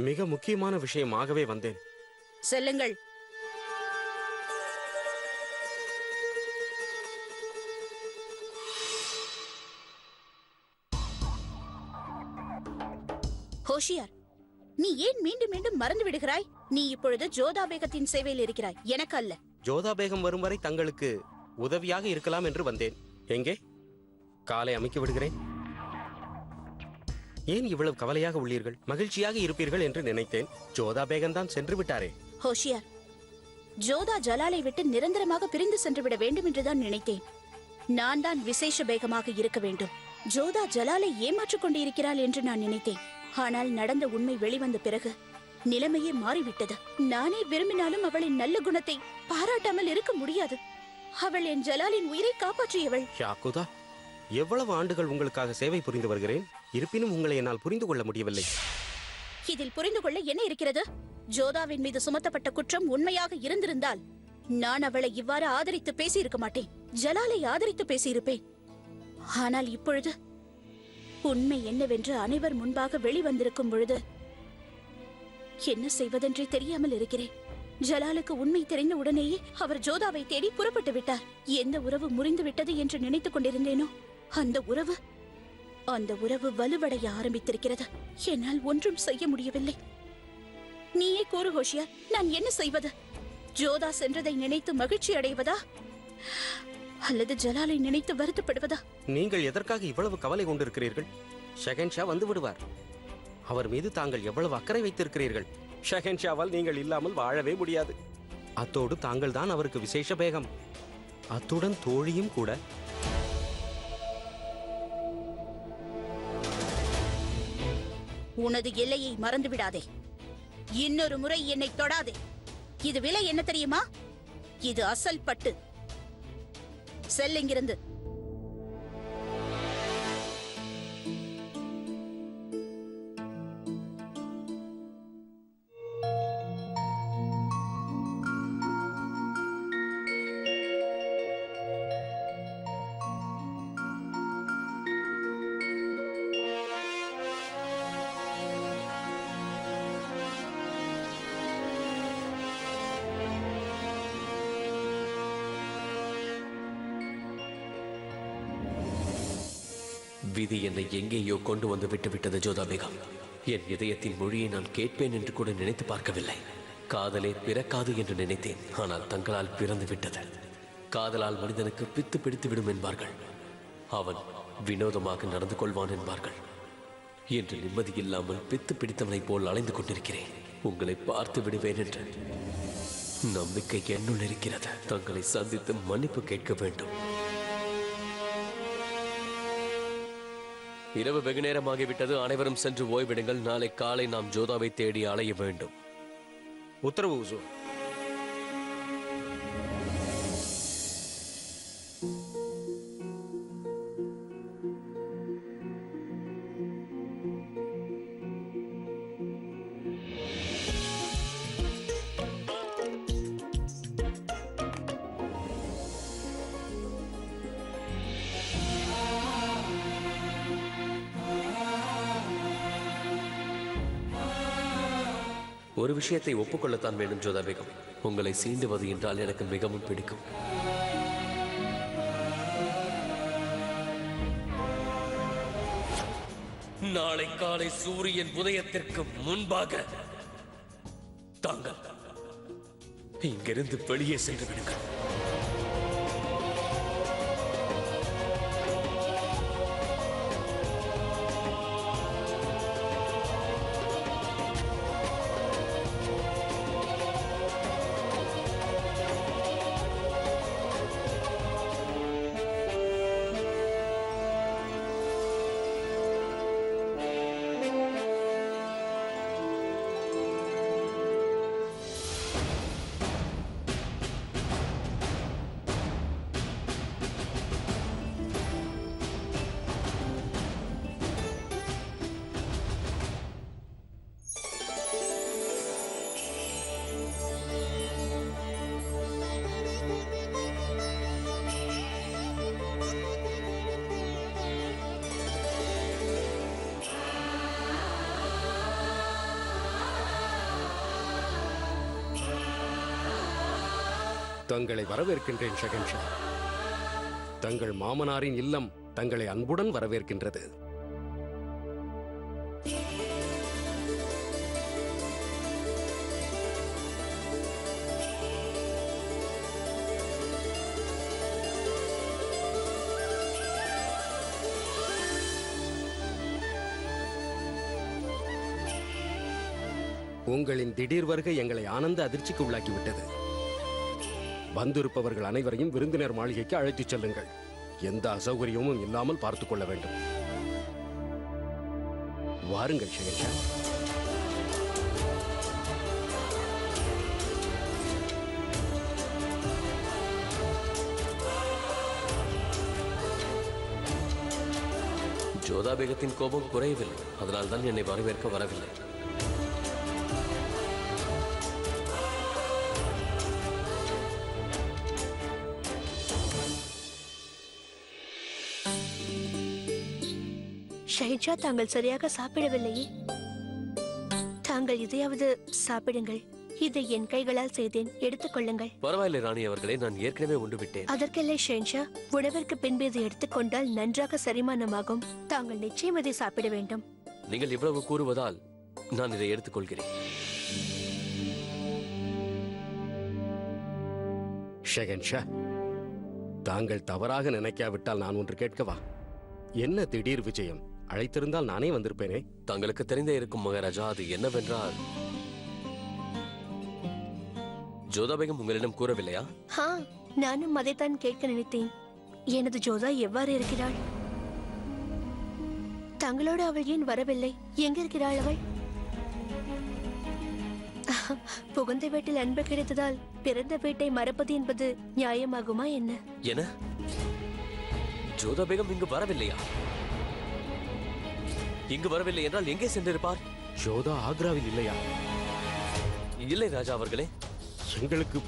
மிக முக்கியமான விஷயமாகவே வந்தேன். செல்லுங்கள். ஹோஷியார், நீ ஏன் மீண்டும் மீண்டும் மறந்து விடுகிறாய்? நீ இப்பொழுது ஜோதா பேகத்தின் சேவையில் இருக்கிறாய், எனக்கு அல்ல. ஜோதா பேகம் வரும் வரை தங்களுக்கு உதவியாக இருக்கலாம் என்று வந்தேன். எங்கே? காலை அமைக்க விடுகிறேன். ஏன் இவ்வளவு கவலையாக உள்ளீர்கள்? மகிழ்ச்சியாக இருப்பீர்கள் என்று நினைத்தேன். ஜோதா பேகம் தான் சென்று விட்டாரே. ஹோஷியார், ஜோதா ஜலாலை விட்டு நிரந்தரமாக பிரிந்து சென்று விட வேண்டும் என்றுதான் நினைத்தேன். நான் தான் விசேஷ பேகமாக இருக்க வேண்டும். ஜோதா ஜலாலை ஏமாற்றிக் கொண்டு இருக்கிறாள் என்று நான் நினைத்தேன். ஆனால் நடந்த உண்மை வெளிவந்த பிறகு நிலைமையே மாறிவிட்டது. நானே விரும்பினாலும் அவளின் நல்ல குணத்தை பாராட்டாமல் இருக்க முடியாது. அவள் என் ஜலாலின் உயிரை காப்பாற்றியவள். யாக்குதா, எவ்வளவு ஆண்டுகள் உங்களுக்காக சேவை புரிந்து வருகிறேன். இருப்பினும் உங்களை என்னால் புரிந்து கொள்ள முடியவில்லை. இதில் புரிந்து கொள்ள என்ன இருக்கிறது? ஜோதாவின் மீது சுமத்தப்பட்ட குற்றம் உண்மையாக இருந்திருந்தால் நான் அவளை இவ்வாறு ஆதரித்து பேசியிருக்க மாட்டேன். ஜலாலை ஆதரித்து பேசியிருப்பேன். ஆனால் இப்பொழுது உண்மை என்னவென்று அனைவர் முன்பாக வெளிவந்திருக்கும் பொழுது என்ன செய்வதென்றே தெரியாமல் இருக்கிறேன். ஜலாலுக்கு உண்மை தெரிந்த உடனேயே அவர் ஜோதாவை தேடி புறப்பட்டு விட்டார். எந்த உறவு முறிந்து விட்டது என்று நினைத்துக் கொண்டிருந்தேனோ அந்த உறவு வலுவடைய ஆரம்பித்திருக்கிறது. என்னால் ஒன்றும் செய்ய முடியவில்லை. நீயே கூறு ஹோஷியார், நான் என்ன செய்வது? ஜோதா சென்றதை நினைத்து மகிழ்ச்சி அடைவதா அல்லது ஜலாலை நினைத்து வருத்தப்படுவதா? நீங்கள் எதற்காக இவ்வளவு கவலை கொண்டிருக்கிறீர்கள்? ஷெகன்ஷா வந்து விடுவார். அவர் மீது தாங்கள் எவ்வளவு அக்கறை வைத்திருக்கிறீர்கள். ஷெகன்ஷாவால் நீங்கள் இல்லாமல் வாழவே முடியாது. அத்தோடு தாங்கள் தான் அவருக்கு விசேஷ பேகம், அத்துடன் தோழியும் கூட. உனது எல்லையை மறந்து விடாதே. இன்னொரு முறை என்னை தொடாதே. இது விலை என்ன தெரியுமா? இது அசல் பட்டு. செல்லிங்கிருந்து. விதி என்னை எங்கேயோ கொண்டு வந்து விட்டுவிட்டது ஜோதா பேகம். என் இதயத்தின் மொழியை நான் கேட்பேன் என்று கூட நினைத்து பார்க்கவில்லை. காதலே பிறக்காது என்று நினைத்தேன். ஆனால் தங்களால் பிறந்து விட்டது. காதலால் மனிதனுக்கு பித்து பிடித்து விடும் என்பார்கள். அவன் வினோதமாக நடந்து கொள்வான் என்பார்கள். என்று நிம்மதி இல்லாமல் பித்து பிடித்தவனைப் போல் அலைந்து கொண்டிருக்கிறேன். உங்களை பார்த்து விடுவேன் என்ற நம்பிக்கை என்னுள் இருக்கிறது. தங்களை சந்தித்து மன்னிப்பு கேட்க வேண்டும். இரவு வெகு நேரமாகிவிட்டது. அனைவரும் சென்று ஓய்விடுங்கள். நாளை காலை நாம் ஜோதாவை தேடி அலைய வேண்டும். உத்தரவு உசூர். ஒரு விஷயத்தை ஒப்புக்கொள்ளத்தான் வேண்டும் ஜோதா பேகம். உங்களை சீண்டுவது என்றால் எனக்கு மிகவும் பிடிக்கும். நாளை காலை சூரியன் உதயத்திற்கு முன்பாக தாங்கள் இங்கிருந்து வெளியே சென்று விடுங்கள். தங்களை வரவேற்கின்றேன் ஷகன்ஷா. தங்கள் மாமனாரின் இல்லம் தங்களை அன்புடன் வரவேற்கின்றது. உங்களின் திடீர் வருகை எங்களை ஆனந்த அதிர்ச்சிக்கு உள்ளாக்கிவிட்டது. வந்திருப்பவர்கள் அனைவரையும் விருந்தினர் மாளிகைக்கு அழைத்துச் செல்லுங்கள். எந்த அசௌகரியமும் இல்லாமல் பார்த்துக் கொள்ள வேண்டும். வாருங்கள் ஷகன்ஷா. ஜோதா பேகத்தின் கோபம் குறையவில்லை. அதனால்தான் என்னை வரவேற்க வரவில்லை. ஷஹின்ஷா, தாங்கள் சரியாக சாப்பிடவில்லையே. தாங்கள் இதையாவது சாப்பிடுங்கள். இதை என் கைகளால் செய்தேன், எடுத்துக்கொள்ளுங்கள். பரவாயில்லை ராணி அவர்களே, நான் ஏற்கனவே உண்டு விட்டேன். அதற்கில்லை ஷஹின்ஷா, உணவிற்கு பின்பு இதை எடுத்துக்கொண்டால் நன்றாக செரிமானமாகும். தாங்கள் நிச்சயம் இதை சாப்பிட வேண்டும். நீங்கள் இவ்வளவு கூறுவதால் நான் இதை எடுத்துக்கொள்கிறேன். ஷகன்ஷா, தாங்கள் தவறாக நினைக்காவிட்டால் நான் ஒன்று கேட்கவா? என்ன திடீர் விஜயம்? அழைத்திருந்தால் நானே வந்திருப்பேனே. தங்களுக்கு தெரிந்தே இருக்கும் மகாராஜா. அது என்னவென்றால், ஜோதா பேகம் உங்களிடம் கூறவில்லையா? நானும் அதைத்தான் கேட்க நினைத்தேன். எனது ஜோதா எவ்வாறு இருக்கிறாள்? தங்களோடு அவள் ஏன் வரவில்லை? எங்க இருக்கிறாள் அவள்? புகுந்த வீட்டில் அன்பு கிடைத்ததால் பிறந்த வீட்டை மறப்பது என்பது நியாயமாகுமா என்ன? என்ன? ஜோதா பேகம் இங்கு வரவில்லையா? இங்கு வரவில்லை என்றால் எங்கே சென்றிருப்பார்? ஜோதா ஆக்ராவில் இல்லையா? இல்லை ராஜா அவர்களே. எங்களுக்கு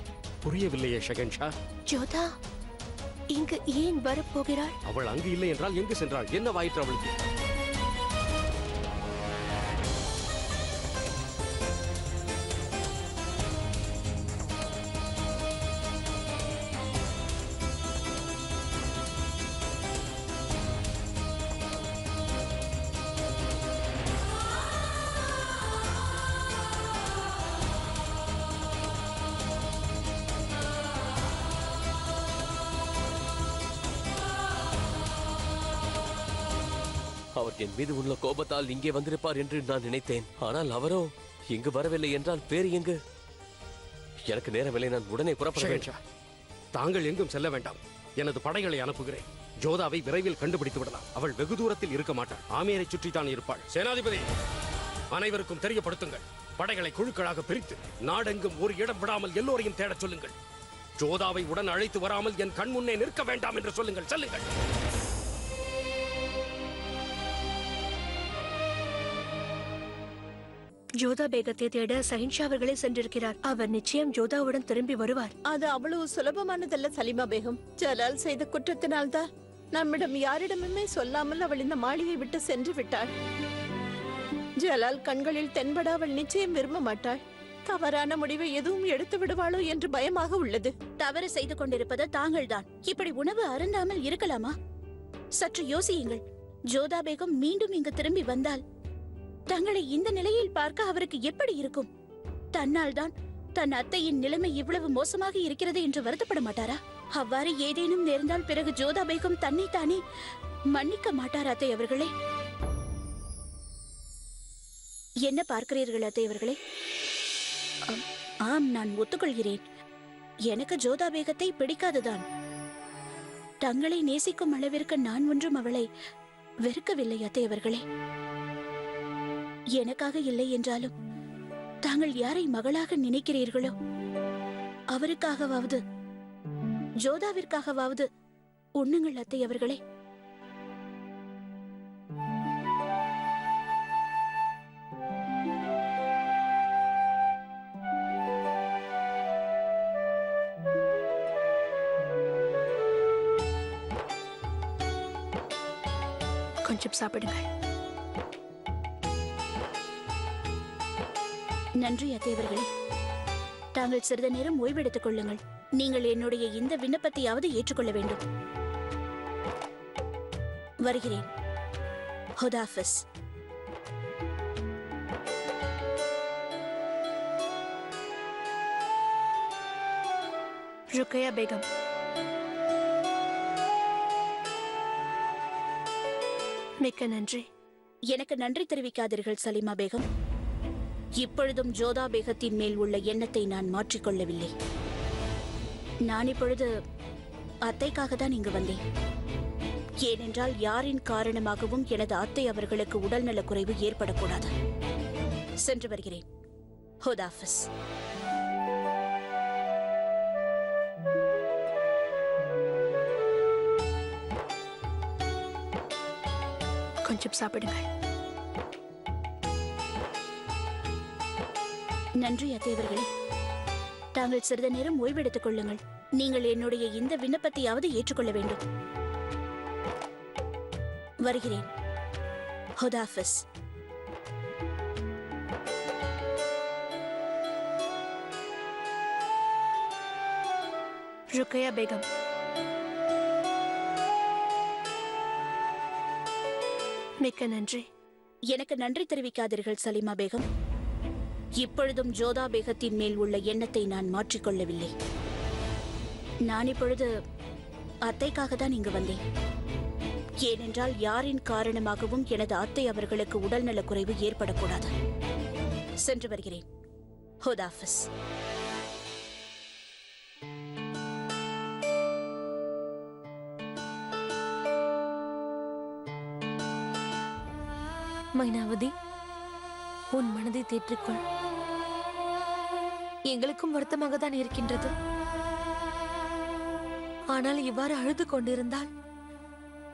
புரியவில்லையே ஷகன்ஷா. ஜோதா இங்கு ஏன் வரப்போகிறாள்? அவள் அங்கு இல்லை என்றால் எங்கு சென்றாள்? என்ன வாயிற்று அவளுக்கு? அவர் என் மீது உள்ள கோபத்தால் இங்கே வந்திருப்பார் என்று நான் நினைத்தேன். ஆனால் அவரோ இங்கு வரவில்லை என்றால் வேறு எங்கு? எனக்கு நேரமில்லை, நான் உடனே புறப்படுகிறேன். தாங்கள் எங்கும் செல்ல வேண்டாம். எனது படைகளை அனுப்புகிறேன். ஜோதாவை விரைவில் கண்டுபிடித்து விடலாம். அவள் வெகு தூரத்தில் இருக்க மாட்டாள். ஆமியரை சுற்றித்தான் இருப்பாள். சேனாதிபதி, அனைவருக்கும் தெரியப்படுத்துங்கள். படைகளை குழுக்களாக பிரித்து நாடெங்கும் ஒரு இடம் விடாமல் எல்லோரையும் தேடச் சொல்லுங்கள். ஜோதாவை உடன் அழைத்து வராமல் என் கண் முன்னே நிற்க வேண்டாம் என்று சொல்லுங்கள். செல்லுங்கள். ஜோதா பேகத்தை தேட ஷஹின்ஷா அவர்களே சென்றிருக்கிறார். அவர் நிச்சயம் ஜோதாவுடன் திரும்பி வருவார். அது அவ்வளவு சுலபமானதல்ல சலிமா பேகம். ஜலால் செய்த குற்றத்தினால்தான் நம்மிடம் யாரிடமுமே சொல்லாமல் அவள் இந்த மாளிகை விட்டு சென்று விட்டாள். ஜலால் கண்களில் தென்பட அவள் நிச்சயம் விரும்ப மாட்டாள். தவறான முடிவை எதுவும் எடுத்து விடுவாளோ என்று பயமாக உள்ளது. தவறு செய்து கொண்டிருப்பது தாங்கள்தான். இப்படி உணவு அருந்தாமல் இருக்கலாமா? சற்று யோசியுங்கள். ஜோதா பேகம் மீண்டும் இங்கு திரும்பி வந்தால் தங்களை இந்த நிலையில் பார்க்க அவருக்கு எப்படி இருக்கும்? தன்னால் தான் தன் அத்தையின் நிலைமை இவ்வளவு மோசமாக இருக்கிறது என்று வருத்தப்பட மாட்டாரா? அவ்வாறு ஏதேனும் நேர்ந்தால் பிறகு ஜோதா பேகம் தன்னைத்தானே மன்னிக்க மாட்டார் அத்தை அவர்களே. என்ன பார்க்கிறீர்கள் அத்தை அவர்களே? ஆம், நான் ஒத்துக்கொள்கிறேன். எனக்கு ஜோதா பேகத்தை பிடிக்காதுதான். தங்களை நேசிக்கும் அளவிற்கு நான் ஒன்றும் அவளை வெறுக்கவில்லை அத்தை அவர்களே. எனக்காக இல்லை என்றாலும் தாங்கள் யாரை மகளாக நினைக்கிறீர்களோ அவருக்காகவாவது ஜோதாவிற்காகவாவது உண்ணுங்கள் அத்தை அவர்களே. கொஞ்சம் சாப்பிடுங்கள். நன்றி அத்தை அவர்களே. தாங்கள் சிறிது நேரம் ஓய்வெடுத்துக் கொள்ளுங்கள். நீங்கள் என்னுடைய இந்த விண்ணப்பத்தையாவது ஏற்றுக்கொள்ள வேண்டும். வருகிறேன். ஹுதாஃபிஸ். ருக்கையா பேகம், மிக்க நன்றி. எனக்கு நன்றி தெரிவிக்காதீர்கள் சலீமா பேகம். இப்பொழுதும் ஜோதா பேகத்தின் மேல் உள்ள எண்ணத்தை நான் மாற்றிக்கொள்ளவில்லை. நான் இப்பொழுது அத்தைக்காக தான் இங்கு வந்தேன். ஏனென்றால் யாரின் காரணமாகவும் எனது அத்தை அவர்களுக்கு உடல்நலக் குறைவு ஏற்படக்கூடாது. சென்று வருகிறேன். ஹுதாஃபிஸ். கொஞ்சம் சாப்பிடுங்கள். நன்றி அத்தை அவர்களே. தாங்கள் சிறிது நேரம் ஓய்வெடுத்துக் கொள்ளுங்கள். நீங்கள் என்னுடைய இந்த விண்ணப்பத்தையாவது ஏற்றுக்கொள்ள வேண்டும். வருகிறேன். ஹுதாஃபிஸ். ருக்கையா பேகம், மிக்க நன்றி. எனக்கு நன்றி தெரிவிக்காதீர்கள் சலீமா பேகம். இப்பொழுதும் ஜோதா பேகத்தின் மேல் உள்ள எண்ணத்தை நான் மாற்றிக்கொள்ளவில்லை. நான் இப்பொழுது அத்தைக்காக தான் இங்கு வந்தேன். ஏனென்றால் யாரின் காரணமாகவும் எனது அத்தை அவர்களுக்கு உடல்நலக் குறைவு ஏற்படக்கூடாது. சென்று வருகிறேன். ஹுதாஃபிஸ். மைனாவதி, உன் மனதை தேற்றிக்கொள். எங்களுக்கும் வருத்தமாக தான் இருக்கின்றது. ஆனால் இவ்வாறு அழுது கொண்டிருந்தால்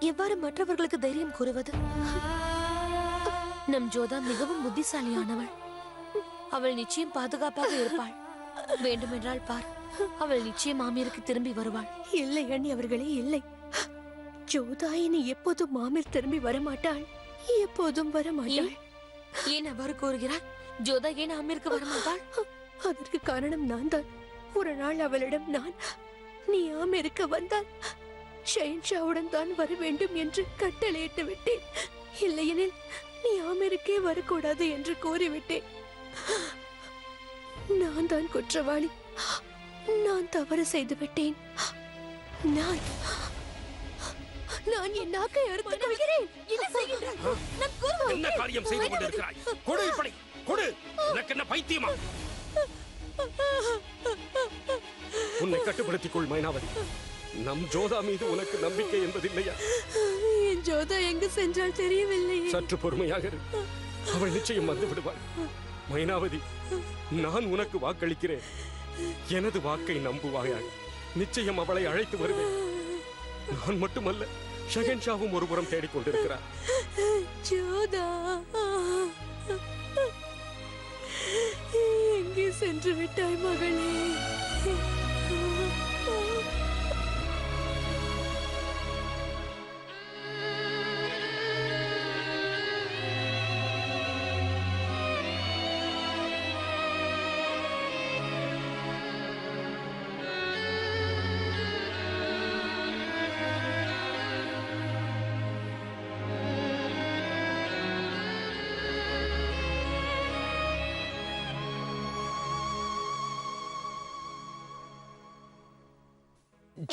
எவ்வாறு மற்றவர்களுக்கு தைரியம் கூறுவது? நம் ஜோதா மிகவும் புத்திசாலியானவள். அவள் நிச்சயம் பாதுகாப்பாக இருப்பாள். வேண்டுமென்றால் பார், அவள் நிச்சயம் மாமியருக்கு திரும்பி வருவாள். இல்லை அண்ணி அவர்களே, இல்லை. ஜோதா இனி எப்போதும் மாமியார் திரும்பி வரமாட்டாள். எப்போதும் வரமாட்டாள். ஏன் அவ்வாறு கூறுகிறாள்? ஜோதா ஏன் ஆமிற்கு வரமாட்டாள்? அதற்கு காரணம் நான் தான். ஒரு நாள் அவளிடம் நான், நீ ஆமிருக்கு வந்தால் ஷெஹன்ஷாவுடன் தான் வர வேண்டும் என்று கட்டளையிட்டு விட்டேன். இல்லையெனில் நீ ஆமிருக்கே வரக்கூடாது என்று கூறிவிட்டேன். நான் தான் குற்றவாளி. நான் தவறு செய்து விட்டேன். நான் என் நாக்கை அறுத்து விடுகிறேன். என்ன செய்கின்றாய்? நான் கூறுவேன். என்ன காரியம் செய்து கொண்டிருக்கிறாய்? கொடு இப்படி கொடு. உனக்கு என்ன பைத்தியமா? உன்னை கட்டுப்படுத்திக் கொள் மைனாவதி. நம் ஜோதா மீது உனக்கு நம்பிக்கை என்பதில்லையா? என் ஜோதா எங்கு சென்றால் தெரியவில்லை. சற்று பொறுமையாக இரு. அவள் நிச்சயம் வந்து விடுவாள். மைனாவதி, நான் உனக்கு வாக்களிக்கிறேன். எனது வாக்கை நம்புவாயாக. நிச்சயம் அவளை அழைத்து வருவேன். நான் மட்டுமல்ல, ஷெஹன்ஷாவும் ஒரு புறம் தேடிக் கொண்டிருக்கிறார். ஜோதா எங்கே சென்று விட்டாய் மகளே?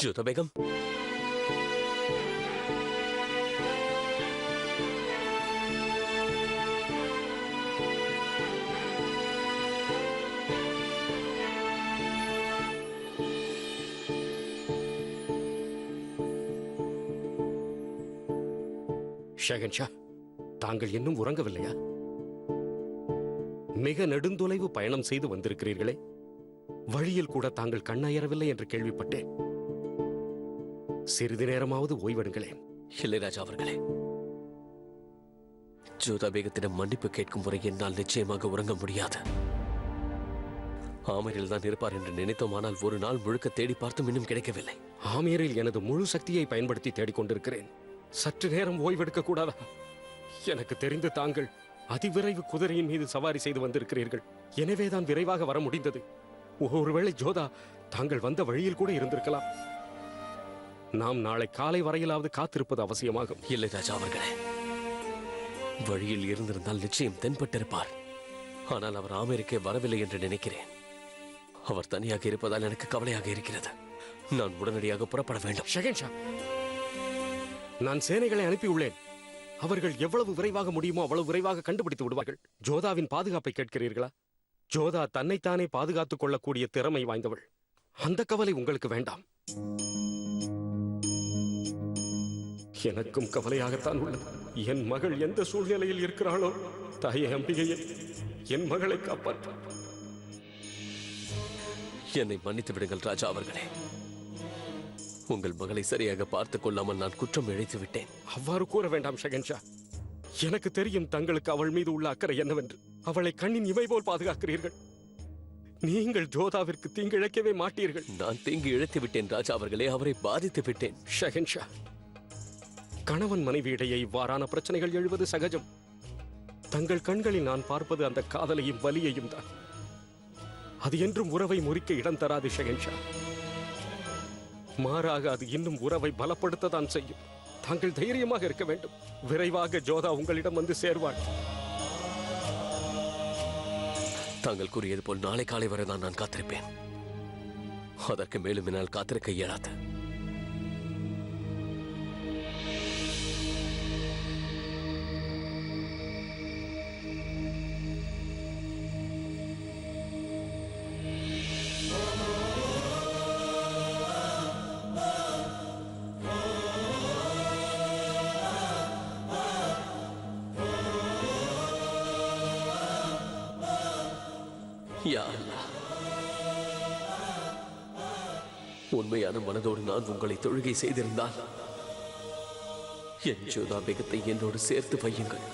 ஜோதா பேகம், ஷெகன்ஷா, தாங்கள் இன்னும் உறங்கவில்லையா? மிக நெடுந்தொலைவு பயணம் செய்து வந்திருக்கிறீர்களே, வழியில் கூட தாங்கள் கண்ணயரவில்லை என்று கேள்விப்பட்டேன். சிறிது நேரமாவது ஓய்வெடுங்களேன். இல்லை ராஜா அவர்களே, ஜோதா பேகத்திடம் மன்னிப்பு கேட்கும் முறை என்னால் நிச்சயமாக உறங்க முடியாது. ஆமீரில் தான் இருப்பார் என்று நினைத்தோம். ஆனால் ஒரு நாள் முழுக்க தேடி பார்த்தும் இன்னும் கிடைக்கவில்லை. ஆமீரில் எனது முழு சக்தியை பயன்படுத்தி தேடிக்கொண்டிருக்கிறேன். சற்று நேரம் ஓய்வெடுக்க கூடாதா? எனக்கு தெரிந்து தாங்கள் அதிவிரைவு குதிரையின் மீது சவாரி செய்து வந்திருக்கிறீர்கள். எனவேதான் விரைவாக வர முடிந்தது. ஒருவேளை ஜோதா தாங்கள் வந்த வழியில் கூட இருந்திருக்கலாம். நாம் நாளை காலை வரையிலாவது காத்திருப்பது அவசியமாகும். இல்லை ராஜா அவர்களே, வழியில் இருந்திருந்தால் நிச்சயம் தென்பட்டிருப்பார். ஆனால் அவர் ஆமீருக்கே வரவில்லை என்று நினைக்கிறேன். அவர் தனியாக இருப்பதால் எனக்கு கவலையாக இருக்கிறது. நான் உடனடியாக புறப்பட வேண்டும். ஷெகன்ஷா, நான் சேனைகளை அனுப்பியுள்ளேன். அவர்கள் எவ்வளவு விரைவாக முடியுமோ அவ்வளவு விரைவாக கண்டுபிடித்து விடுவார்கள். ஜோதாவின் பாதுகாப்பை கேட்கிறீர்களா? ஜோதா தன்னைத்தானே பாதுகாத்துக் கொள்ளக்கூடிய திறமை வாய்ந்தவள். அந்த கவலை உங்களுக்கு வேண்டாம். எனக்கும் கவலையாகத்தான் உள்ளது. என் மகள் எந்த சூழ்நிலையில் இருக்கிறாளோ, தாயே அம்பிகையே, என் மகளை காப்பாற்ற. என்னை மன்னித்து விடுங்கள் ராஜா அவர்களே. உங்கள் மகளை சரியாக பார்த்துக் கொள்ளாமல் நான் குற்றம் இழைத்து விட்டேன். அவ்வாறு கூற வேண்டாம் ஷெகன்ஷா. எனக்கு தெரியும் தங்களுக்கு அவள் மீது உள்ள அக்கறை என்னவென்று. அவளை கண்ணின் இமை போல் பாதுகாக்கிறீர்கள். நீங்கள் ஜோதாவிற்கு தீங்கு இழைக்கவே மாட்டீர்கள். நான் தீங்கு இழைத்து விட்டேன் ராஜா அவர்களே, அவரை பாதித்து விட்டேன். ஷெகன்ஷா, கணவன் மனைவி இடையே இவ்வாறான பிரச்சனைகள் எழுவது சகஜம். தங்கள் கண்களில் நான் பார்ப்பது அந்த காதலையும் வலியையும் தான். அது என்றும் உறவை முறிக்க இடம் தராது ஷெகன்ஷா. மாறாக அது இன்னும் உறவை பலப்படுத்தத்தான் செய்யும். தாங்கள் தைரியமாக இருக்க வேண்டும். விரைவாக ஜோதா உங்களிடம் வந்து சேர்வாள். தாங்கள் கூறியது போல் நாளை காலை வரை தான் நான் காத்திருப்பேன். அதற்கு மேலும் என்னால் காத்திருக்க இயலாது. யா அல்லாஹ், உண்மையான மனதோடு நான் உங்களை தொழுகை செய்திருந்தால் என் ஜோதா பேகத்தை என்னோடு சேர்த்து வையுங்கள்.